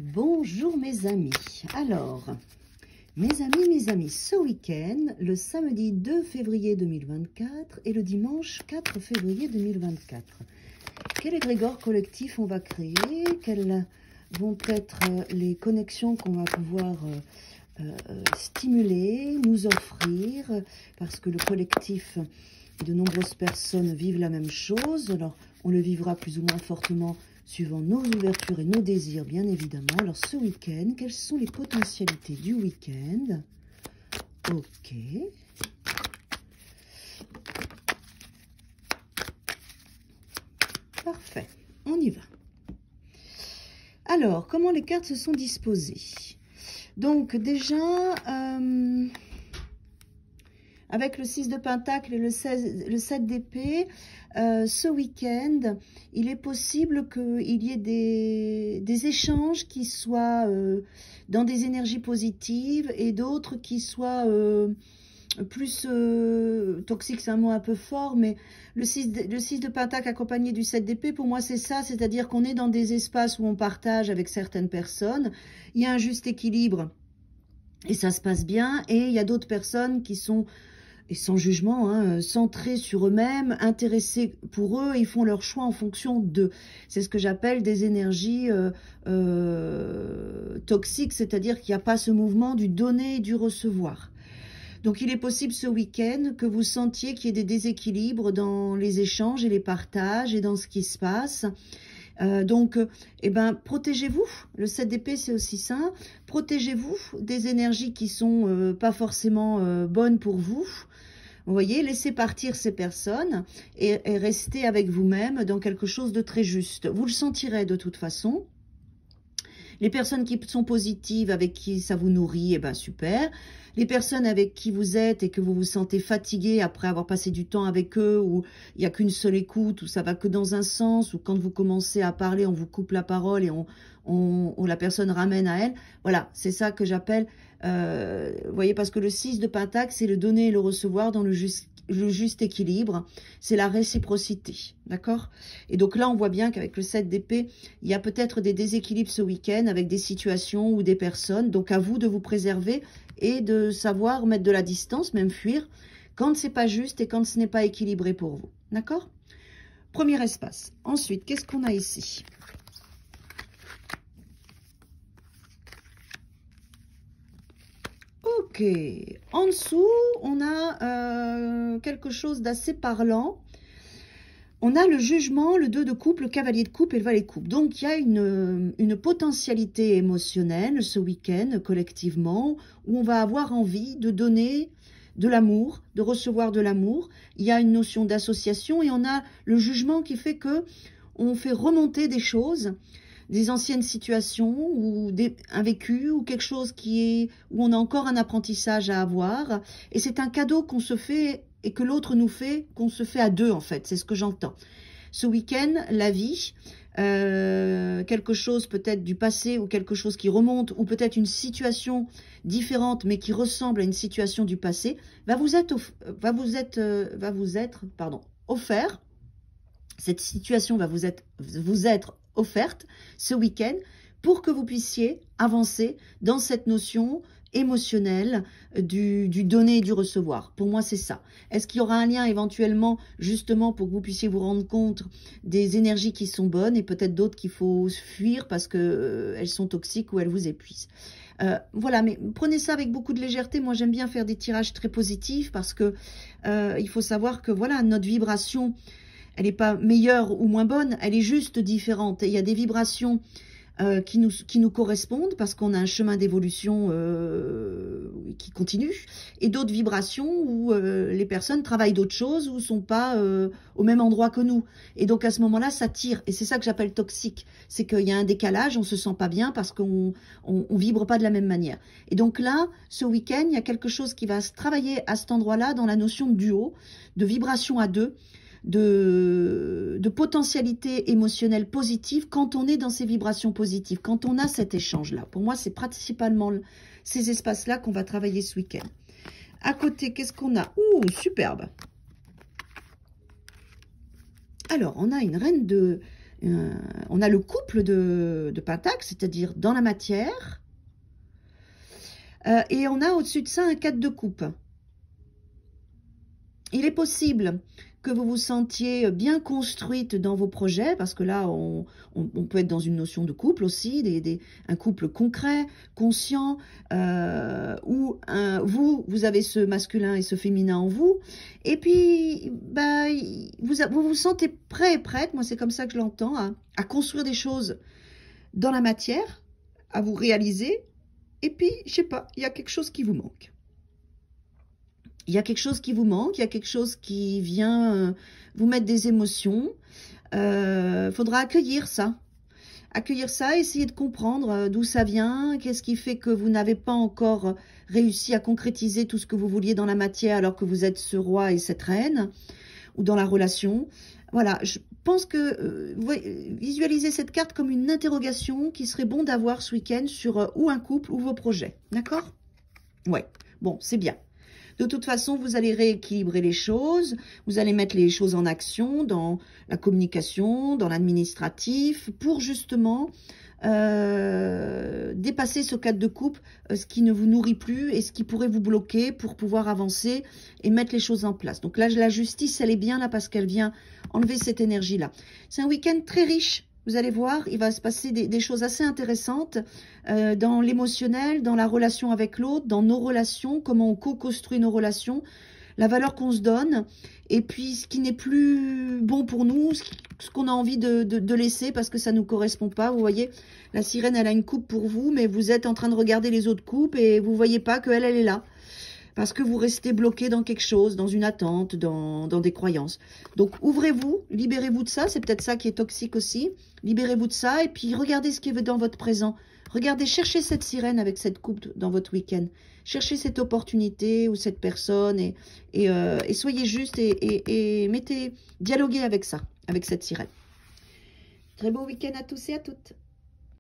Bonjour mes amis. Alors, mes amis, ce week-end, le samedi 2 février 2024 et le dimanche 4 février 2024, quel égrégore collectif on va créer? Quelles vont être les connexions qu'on va pouvoir stimuler, nous offrir? Parce que le collectif, de nombreuses personnes vivent la même chose. Alors, on le vivra plus ou moins fortement suivant nos ouvertures et nos désirs, bien évidemment. Alors, ce week-end, quelles sont les potentialités du week-end? Ok. Parfait. On y va. Alors, comment les cartes se sont disposées? Donc, déjà, avec le 6 de Pentacle et le 7 d'épée, ce week-end, il est possible qu'il y ait des échanges qui soient dans des énergies positives et d'autres qui soient plus toxiques, c'est un mot un peu fort, mais le 6 de Pentacle accompagné du 7 d'épée, pour moi c'est ça, c'est-à-dire qu'on est dans des espaces où on partage avec certaines personnes, il y a un juste équilibre et ça se passe bien, et il y a d'autres personnes qui sont, et sans jugement, hein, centrés sur eux-mêmes, intéressés pour eux, ils font leur choix en fonction d'eux. C'est ce que j'appelle des énergies toxiques, c'est-à-dire qu'il n'y a pas ce mouvement du donner et du recevoir. Donc il est possible ce week-end que vous sentiez qu'il y ait des déséquilibres dans les échanges et les partages et dans ce qui se passe. Protégez-vous. Le 7 d'épée, c'est aussi ça. Protégez-vous des énergies qui sont pas forcément bonnes pour vous. Vous voyez, laissez partir ces personnes et restez avec vous-même dans quelque chose de très juste. Vous le sentirez de toute façon. Les personnes qui sont positives, avec qui ça vous nourrit, eh ben super. Les personnes avec qui vous êtes et que vous vous sentez fatigué après avoir passé du temps avec eux, où il n'y a qu'une seule écoute, où ça va que dans un sens, ou quand vous commencez à parler, on vous coupe la parole et la personne ramène à elle. Voilà, c'est ça que j'appelle, vous voyez, parce que le 6 de Pentacle, c'est le donner et le recevoir dans le juste équilibre, c'est la réciprocité, d'accord? Et donc là, on voit bien qu'avec le 7 d'épée, il y a peut-être des déséquilibres ce week-end avec des situations ou des personnes, donc à vous de vous préserver et de savoir mettre de la distance, même fuir, quand c'est pas juste et quand ce n'est pas équilibré pour vous, d'accord? Premier espace. Ensuite, qu'est-ce qu'on a ici? Ok, en dessous, on a quelque chose d'assez parlant. On a le jugement, le 2 de coupe, le cavalier de coupe et le valet de coupe. Donc, il y a une potentialité émotionnelle ce week-end, collectivement, où on va avoir envie de donner de l'amour, de recevoir de l'amour. Il y a une notion d'association et on a le jugement qui fait que on fait remonter des choses, des anciennes situations ou un vécu ou quelque chose où on a encore un apprentissage à avoir. Et c'est un cadeau qu'on se fait et que l'autre nous fait, qu'on se fait à deux en fait, c'est ce que j'entends. Ce week-end, la vie, quelque chose peut-être du passé ou quelque chose qui remonte ou peut-être une situation différente mais qui ressemble à une situation du passé, va vous être offert. Cette situation va vous être offerte ce week-end pour que vous puissiez avancer dans cette notion émotionnelle du donner et du recevoir. Pour moi, c'est ça. Est-ce qu'il y aura un lien éventuellement justement pour que vous puissiez vous rendre compte des énergies qui sont bonnes et peut-être d'autres qu'il faut fuir parce que elles sont toxiques ou elles vous épuisent. Voilà, mais prenez ça avec beaucoup de légèreté. Moi, j'aime bien faire des tirages très positifs parce que il faut savoir que voilà, notre vibration, elle n'est pas meilleure ou moins bonne, elle est juste différente. Et il y a des vibrations qui nous correspondent parce qu'on a un chemin d'évolution qui continue, et d'autres vibrations où les personnes travaillent d'autres choses ou sont pas au même endroit que nous. Et donc à ce moment-là, ça tire. Et c'est ça que j'appelle toxique. C'est qu'il y a un décalage, on se sent pas bien parce qu'on vibre pas de la même manière. Et donc là, ce week-end, il y a quelque chose qui va se travailler à cet endroit-là dans la notion de duo, de vibration à deux, de potentialité émotionnelle positive quand on est dans ces vibrations positives, quand on a cet échange-là. Pour moi, c'est principalement ces espaces-là qu'on va travailler ce week-end. À côté, qu'est-ce qu'on a? Ouh, superbe! Alors, on a une reine on a le couple de pentacles, c'est-à-dire dans la matière. Et on a au-dessus de ça un 4 de coupe. Il est possible que vous vous sentiez bien construite dans vos projets, parce que là, on peut être dans une notion de couple aussi, un couple concret, conscient, où vous avez ce masculin et ce féminin en vous, et puis bah, vous vous sentez prêt et prête, moi c'est comme ça que je l'entends, à construire des choses dans la matière, à vous réaliser, et puis, je sais pas, il y a quelque chose qui vous manque. Il y a quelque chose qui vous manque, il y a quelque chose qui vient vous mettre des émotions. Faudra accueillir ça. Accueillir ça, essayer de comprendre d'où ça vient, qu'est-ce qui fait que vous n'avez pas encore réussi à concrétiser tout ce que vous vouliez dans la matière alors que vous êtes ce roi et cette reine, ou dans la relation. Voilà, je pense que visualisez cette carte comme une interrogation qui serait bon d'avoir ce week-end sur ou un couple ou vos projets. D'accord? Ouais, bon, c'est bien. De toute façon, vous allez rééquilibrer les choses, vous allez mettre les choses en action dans la communication, dans l'administratif, pour justement dépasser ce cadre de coupe, ce qui ne vous nourrit plus et ce qui pourrait vous bloquer pour pouvoir avancer et mettre les choses en place. Donc là, la justice, elle est bien là parce qu'elle vient enlever cette énergie-là. C'est un week-end très riche. Vous allez voir, il va se passer des choses assez intéressantes dans l'émotionnel, dans la relation avec l'autre, dans nos relations, comment on co-construit nos relations, la valeur qu'on se donne, et puis ce qui n'est plus bon pour nous, ce qu'on a envie de laisser parce que ça ne nous correspond pas. Vous voyez, la sirène, elle a une coupe pour vous, mais vous êtes en train de regarder les autres coupes et vous ne voyez pas qu'elle, elle est là. Parce que vous restez bloqué dans quelque chose, dans une attente, dans des croyances. Donc, ouvrez-vous, libérez-vous de ça. C'est peut-être ça qui est toxique aussi. Libérez-vous de ça et puis regardez ce qui est dans votre présent. Regardez, cherchez cette sirène avec cette coupe dans votre week-end. Cherchez cette opportunité ou cette personne et soyez juste et dialoguez avec ça, avec cette sirène. Très beau week-end à tous et à toutes.